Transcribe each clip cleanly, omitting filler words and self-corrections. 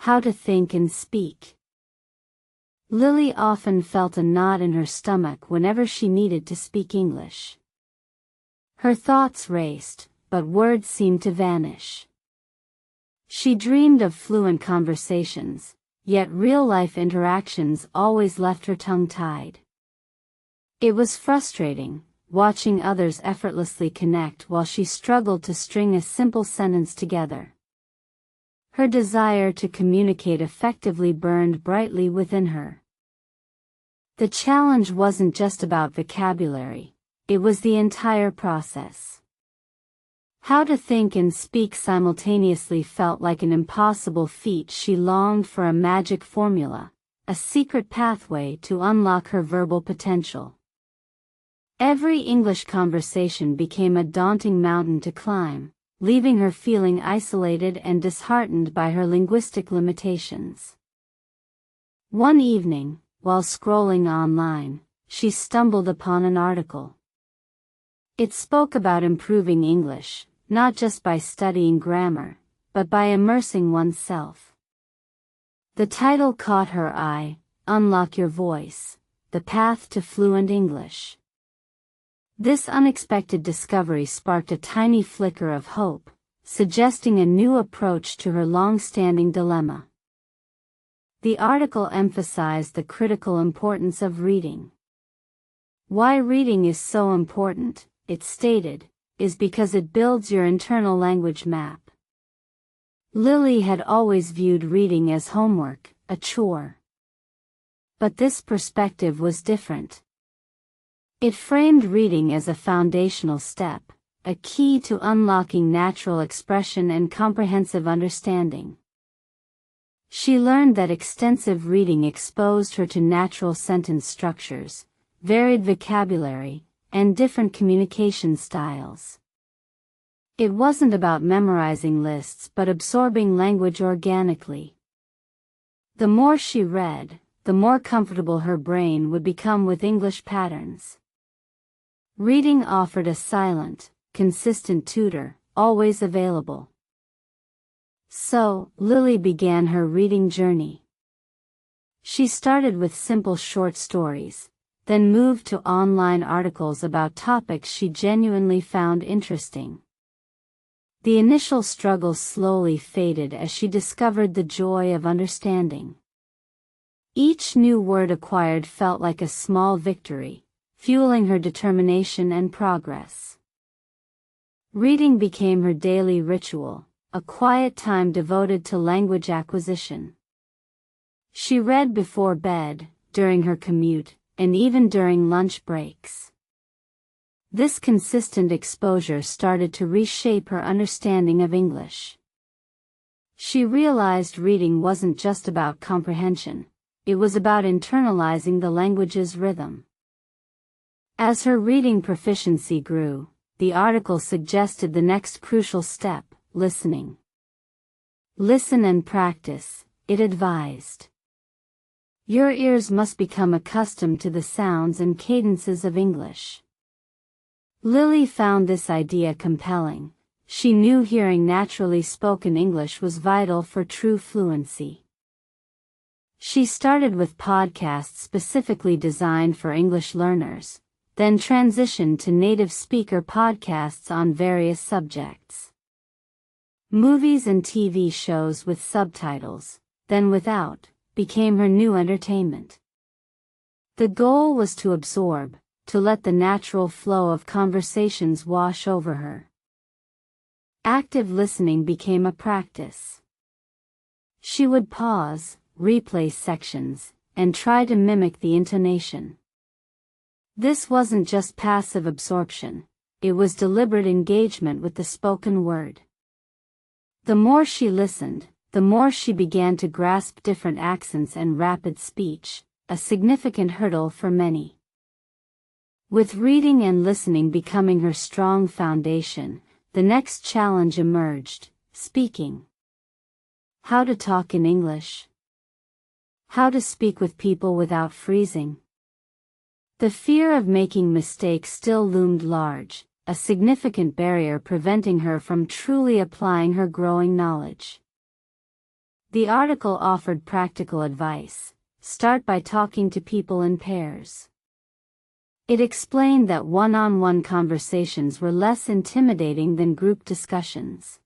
How to Think and Speak. Lily often felt a knot in her stomach whenever she needed to speak English. Her thoughts raced, but words seemed to vanish. She dreamed of fluent conversations, yet real-life interactions always left her tongue-tied. It was frustrating, watching others effortlessly connect while she struggled to string a simple sentence together. Her desire to communicate effectively burned brightly within her. The challenge wasn't just about vocabulary, it was the entire process. How to think and speak simultaneously felt like an impossible feat. She longed for a magic formula, a secret pathway to unlock her verbal potential. Every English conversation became a daunting mountain to climb, leaving her feeling isolated and disheartened by her linguistic limitations. One evening, while scrolling online, she stumbled upon an article. It spoke about improving English, not just by studying grammar, but by immersing oneself. The title caught her eye, Unlock Your Voice, The Path to Fluent English. This unexpected discovery sparked a tiny flicker of hope, suggesting a new approach to her long-standing dilemma. The article emphasized the critical importance of reading. Why reading is so important, it stated, is because it builds your internal language map. Lily had always viewed reading as homework, a chore. But this perspective was different. It framed reading as a foundational step, a key to unlocking natural expression and comprehensive understanding. She learned that extensive reading exposed her to natural sentence structures, varied vocabulary, and different communication styles. It wasn't about memorizing lists but absorbing language organically. The more she read, the more comfortable her brain would become with English patterns. Reading offered a silent, consistent tutor, always available. So, Lily began her reading journey. She started with simple short stories, then moved to online articles about topics she genuinely found interesting. The initial struggles slowly faded as she discovered the joy of understanding. Each new word acquired felt like a small victory, fueling her determination and progress. Reading became her daily ritual, a quiet time devoted to language acquisition. She read before bed, during her commute, and even during lunch breaks. This consistent exposure started to reshape her understanding of English. She realized reading wasn't just about comprehension, it was about internalizing the language's rhythm. As her reading proficiency grew, the article suggested the next crucial step, listening. Listen and practice, it advised. Your ears must become accustomed to the sounds and cadences of English. Lily found this idea compelling. She knew hearing naturally spoken English was vital for true fluency. She started with podcasts specifically designed for English learners, then transitioned to native speaker podcasts on various subjects. Movies and TV shows with subtitles, then without, became her new entertainment. The goal was to absorb, to let the natural flow of conversations wash over her. Active listening became a practice. She would pause, replay sections, and try to mimic the intonation. This wasn't just passive absorption, it was deliberate engagement with the spoken word. The more she listened, the more she began to grasp different accents and rapid speech, a significant hurdle for many. With reading and listening becoming her strong foundation, the next challenge emerged, speaking. How to talk in English. How to speak with people without freezing. The fear of making mistakes still loomed large, a significant barrier preventing her from truly applying her growing knowledge. The article offered practical advice. Start by talking to people in pairs. It explained that one-on-one conversations were less intimidating than group discussions.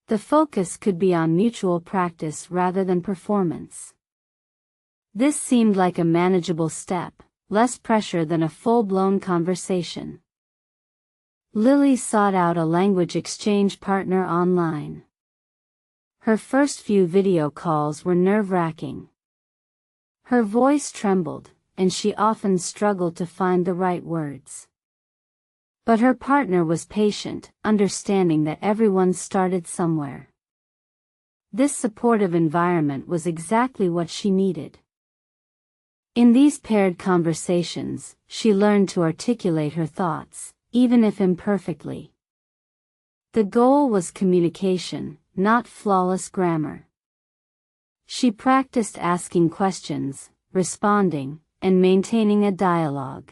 The focus could be on mutual practice rather than performance. This seemed like a manageable step, less pressure than a full-blown conversation. Lily sought out a language exchange partner online. Her first few video calls were nerve-wracking. Her voice trembled, and she often struggled to find the right words. But her partner was patient, understanding that everyone started somewhere. This supportive environment was exactly what she needed. In these paired conversations, she learned to articulate her thoughts, even if imperfectly. The goal was communication, not flawless grammar. She practiced asking questions, responding, and maintaining a dialogue.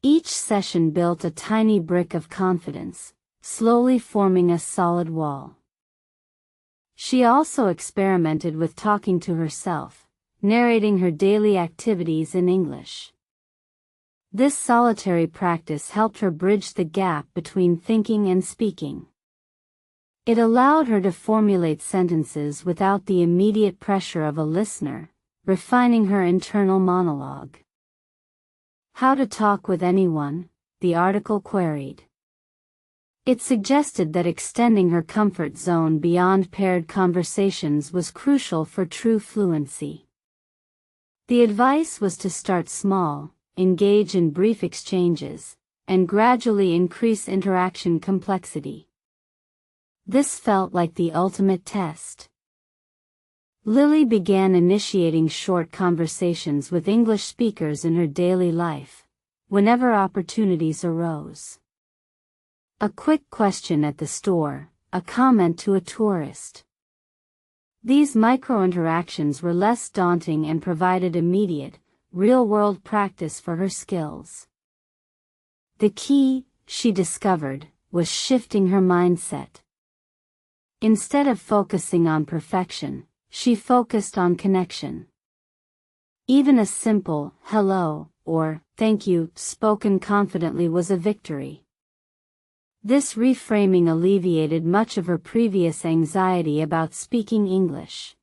Each session built a tiny brick of confidence, slowly forming a solid wall. She also experimented with talking to herself, narrating her daily activities in English. This solitary practice helped her bridge the gap between thinking and speaking. It allowed her to formulate sentences without the immediate pressure of a listener, refining her internal monologue. How to talk with anyone, the article queried. It suggested that extending her comfort zone beyond paired conversations was crucial for true fluency. The advice was to start small, engage in brief exchanges, and gradually increase interaction complexity. This felt like the ultimate test. Lily began initiating short conversations with English speakers in her daily life, whenever opportunities arose. A quick question at the store, a comment to a tourist. These micro-interactions were less daunting and provided immediate, real-world practice for her skills. The key, she discovered, was shifting her mindset. Instead of focusing on perfection, she focused on connection. Even a simple hello or thank you spoken confidently was a victory. This reframing alleviated much of her previous anxiety about speaking English.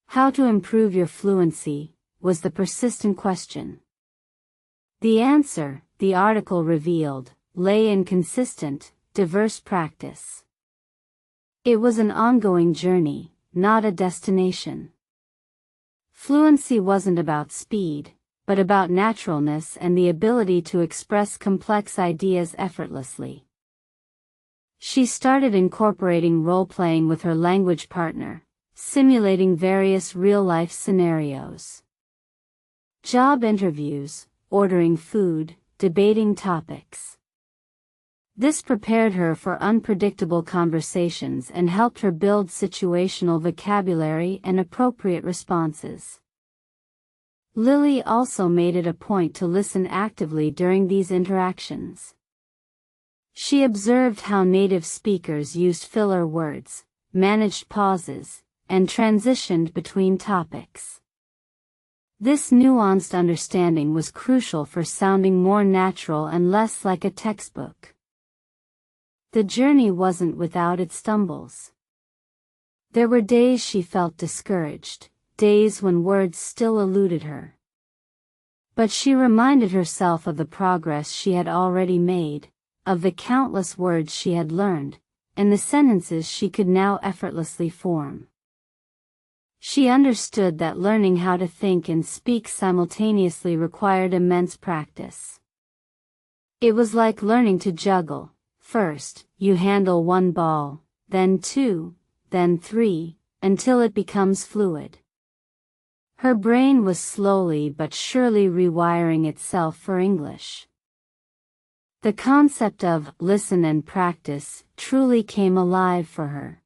How to improve your fluency was the persistent question. The answer, the article revealed, lay in consistent, diverse practice. It was an ongoing journey, not a destination. Fluency wasn't about speed, but about naturalness and the ability to express complex ideas effortlessly. She started incorporating role-playing with her language partner, simulating various real-life scenarios. Job interviews, ordering food, debating topics. This prepared her for unpredictable conversations and helped her build situational vocabulary and appropriate responses. Lily also made it a point to listen actively during these interactions. She observed how native speakers used filler words, managed pauses, and transitioned between topics. This nuanced understanding was crucial for sounding more natural and less like a textbook. The journey wasn't without its stumbles. There were days she felt discouraged, days when words still eluded her. But she reminded herself of the progress she had already made, of the countless words she had learned, and the sentences she could now effortlessly form. She understood that learning how to think and speak simultaneously required immense practice. It was like learning to juggle. First, you handle one ball, then two, then three, until it becomes fluid. Her brain was slowly but surely rewiring itself for English. The concept of listen and practice truly came alive for her.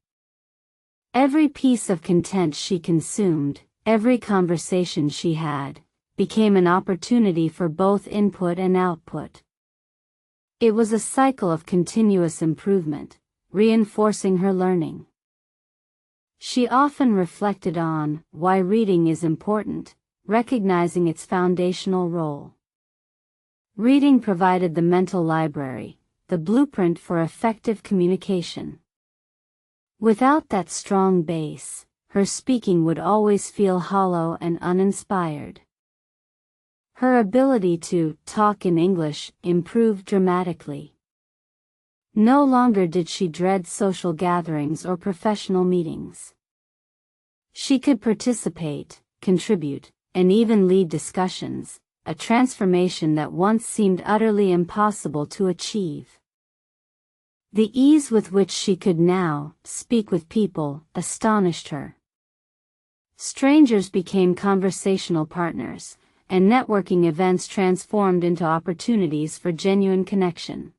Every piece of content she consumed, every conversation she had, became an opportunity for both input and output. It was a cycle of continuous improvement, reinforcing her learning. She often reflected on why reading is important, recognizing its foundational role. Reading provided the mental library, the blueprint for effective communication. Without that strong base, her speaking would always feel hollow and uninspired. Her ability to talk in English improved dramatically. No longer did she dread social gatherings or professional meetings. She could participate, contribute, and even lead discussions, a transformation that once seemed utterly impossible to achieve. The ease with which she could now speak with people astonished her. Strangers became conversational partners, and networking events transformed into opportunities for genuine connection.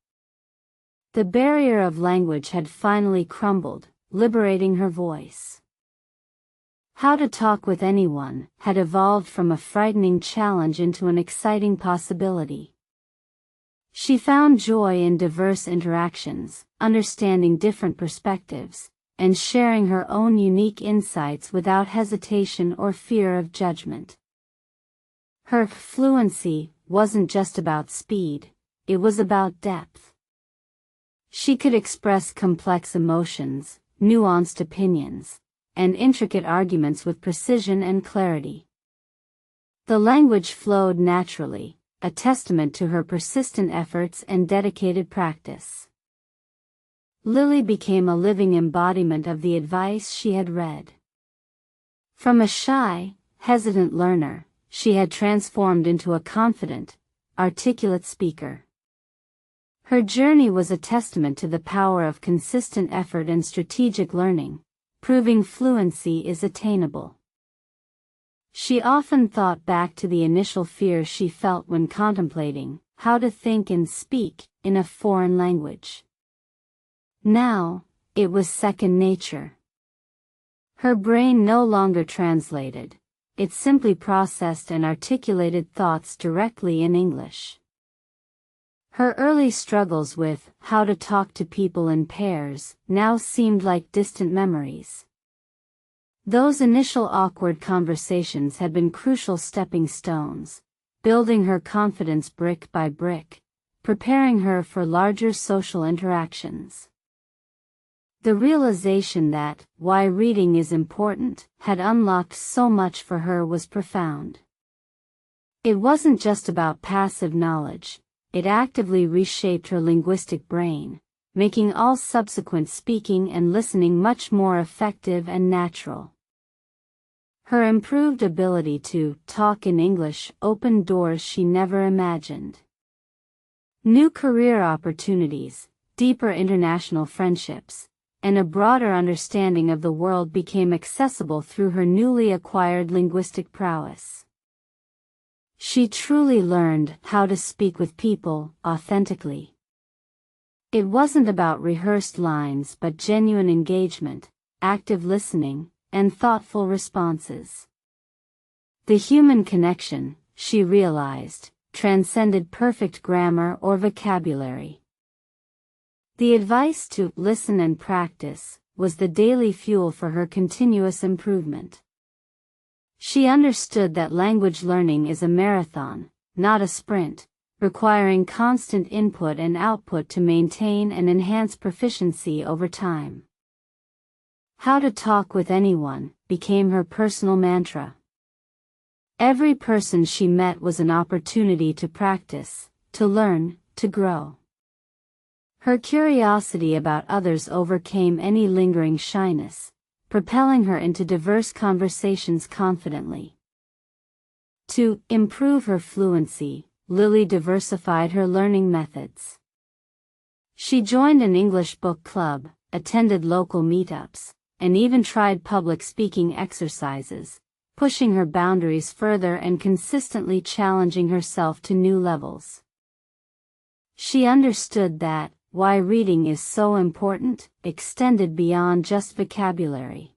The barrier of language had finally crumbled, liberating her voice. How to talk with anyone had evolved from a frightening challenge into an exciting possibility. She found joy in diverse interactions, understanding different perspectives, and sharing her own unique insights without hesitation or fear of judgment. Her fluency wasn't just about speed, it was about depth. She could express complex emotions, nuanced opinions, and intricate arguments with precision and clarity. The language flowed naturally, a testament to her persistent efforts and dedicated practice. Lily became a living embodiment of the advice she had read. From a shy, hesitant learner, she had transformed into a confident, articulate speaker. Her journey was a testament to the power of consistent effort and strategic learning, proving fluency is attainable. She often thought back to the initial fear she felt when contemplating how to think and speak in a foreign language. Now, it was second nature. Her brain no longer translated, it simply processed and articulated thoughts directly in English. Her early struggles with how to talk to people in pairs now seemed like distant memories. Those initial awkward conversations had been crucial stepping stones, building her confidence brick by brick, preparing her for larger social interactions. The realization that why reading is important had unlocked so much for her was profound. It wasn't just about passive knowledge. It actively reshaped her linguistic brain, making all subsequent speaking and listening much more effective and natural. Her improved ability to talk in English opened doors she never imagined. New career opportunities, deeper international friendships, and a broader understanding of the world became accessible through her newly acquired linguistic prowess. She truly learned how to speak with people authentically. It wasn't about rehearsed lines but genuine engagement, active listening, and thoughtful responses. The human connection, she realized, transcended perfect grammar or vocabulary. The advice to listen and practice was the daily fuel for her continuous improvement. She understood that language learning is a marathon, not a sprint, requiring constant input and output to maintain and enhance proficiency over time. How to talk with anyone became her personal mantra. Every person she met was an opportunity to practice, to learn, to grow. Her curiosity about others overcame any lingering shyness, propelling her into diverse conversations confidently. To improve her fluency, Lily diversified her learning methods. She joined an English book club, attended local meetups, and even tried public speaking exercises, pushing her boundaries further and consistently challenging herself to new levels. She understood that why reading is so important extended beyond just vocabulary.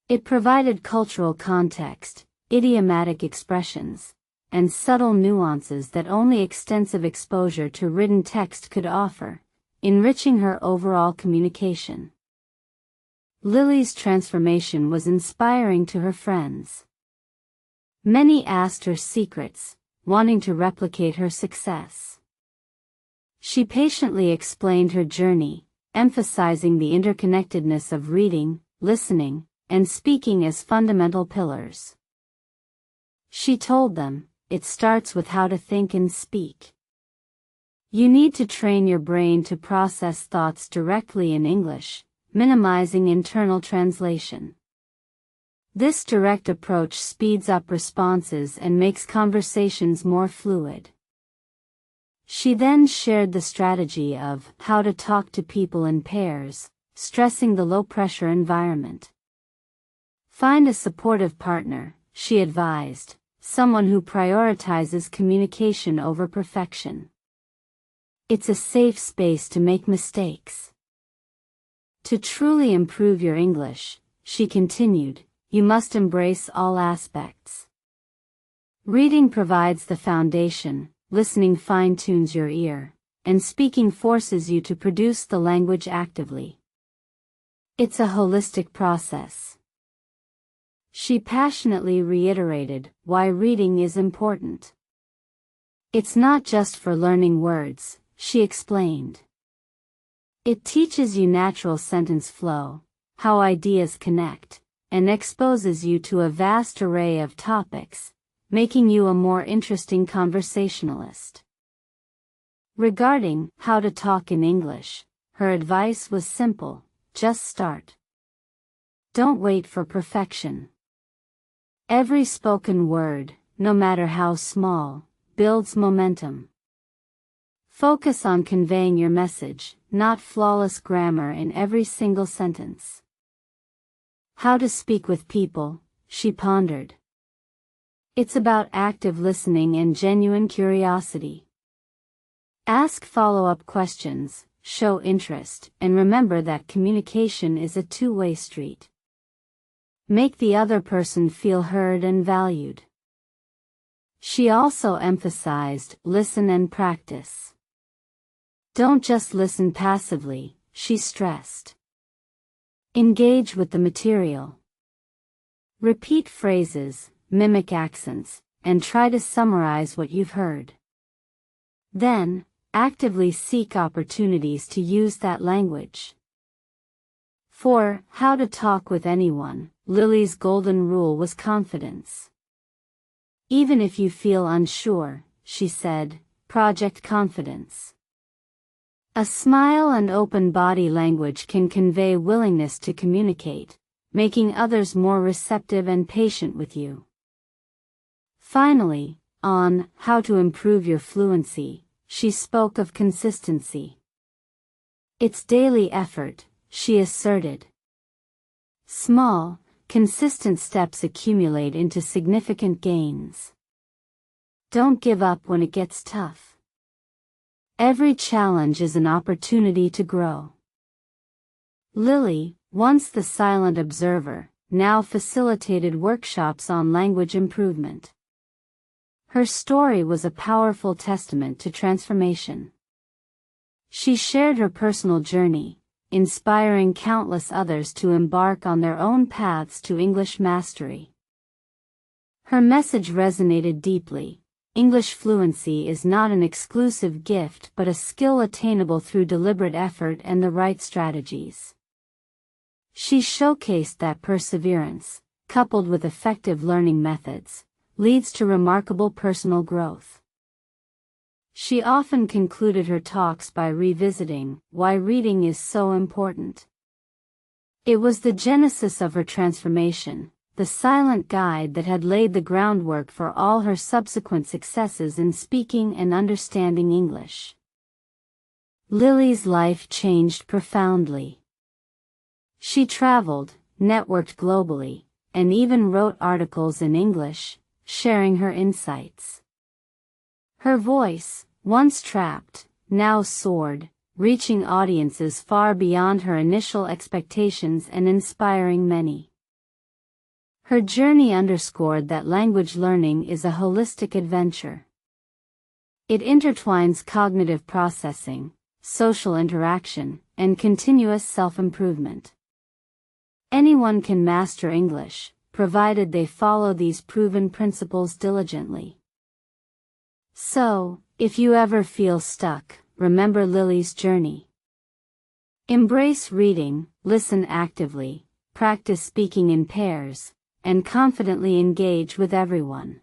It provided cultural context, idiomatic expressions, and subtle nuances that only extensive exposure to written text could offer, enriching her overall communication. Lily's transformation was inspiring to her friends. Many asked her secrets, wanting to replicate her success. She patiently explained her journey, emphasizing the interconnectedness of reading, listening, and speaking as fundamental pillars. She told them, it starts with how to think and speak. You need to train your brain to process thoughts directly in English, minimizing internal translation. This direct approach speeds up responses and makes conversations more fluid. She then shared the strategy of how to talk to people in pairs, stressing the low-pressure environment. Find a supportive partner, she advised, someone who prioritizes communication over perfection. It's a safe space to make mistakes. To truly improve your English, she continued, you must embrace all aspects. Reading provides the foundation, listening fine-tunes your ear, and speaking forces you to produce the language actively. It's a holistic process. She passionately reiterated why reading is important. It's not just for learning words, she explained. It teaches you natural sentence flow, how ideas connect, and exposes you to a vast array of topics, making you a more interesting conversationalist. Regarding how to talk in English, her advice was simple, just start. Don't wait for perfection. Every spoken word, no matter how small, builds momentum. Focus on conveying your message, not flawless grammar in every single sentence. How to speak with people, she pondered. It's about active listening and genuine curiosity. Ask follow-up questions, show interest, and remember that communication is a two-way street. Make the other person feel heard and valued. She also emphasized listen and practice. Don't just listen passively, she stressed. Engage with the material. Repeat phrases, mimic accents, and try to summarize what you've heard. Then, actively seek opportunities to use that language. For how to talk with anyone, Lily's golden rule was confidence. Even if you feel unsure, she said, project confidence. A smile and open body language can convey willingness to communicate, making others more receptive and patient with you. Finally, on how to improve your fluency, she spoke of consistency. It's daily effort, she asserted. Small, consistent steps accumulate into significant gains. Don't give up when it gets tough. Every challenge is an opportunity to grow. Lily, once the silent observer, now facilitated workshops on language improvement. Her story was a powerful testament to transformation. She shared her personal journey, inspiring countless others to embark on their own paths to English mastery. Her message resonated deeply. English fluency is not an exclusive gift but a skill attainable through deliberate effort and the right strategies. She showcased that perseverance, coupled with effective learning methods, leads to remarkable personal growth. She often concluded her talks by revisiting why reading is so important. It was the genesis of her transformation, the silent guide that had laid the groundwork for all her subsequent successes in speaking and understanding English. Lily's life changed profoundly. She traveled, networked globally, and even wrote articles in English, sharing her insights. Her voice, once trapped, now soared, reaching audiences far beyond her initial expectations and inspiring many. Her journey underscored that language learning is a holistic adventure. It intertwines cognitive processing, social interaction, and continuous self-improvement. Anyone can master English, provided they follow these proven principles diligently. So, if you ever feel stuck, remember Lily's journey. Embrace reading, listen actively, practice speaking in pairs, and confidently engage with everyone.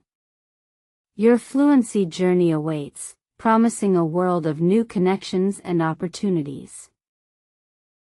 Your fluency journey awaits, promising a world of new connections and opportunities.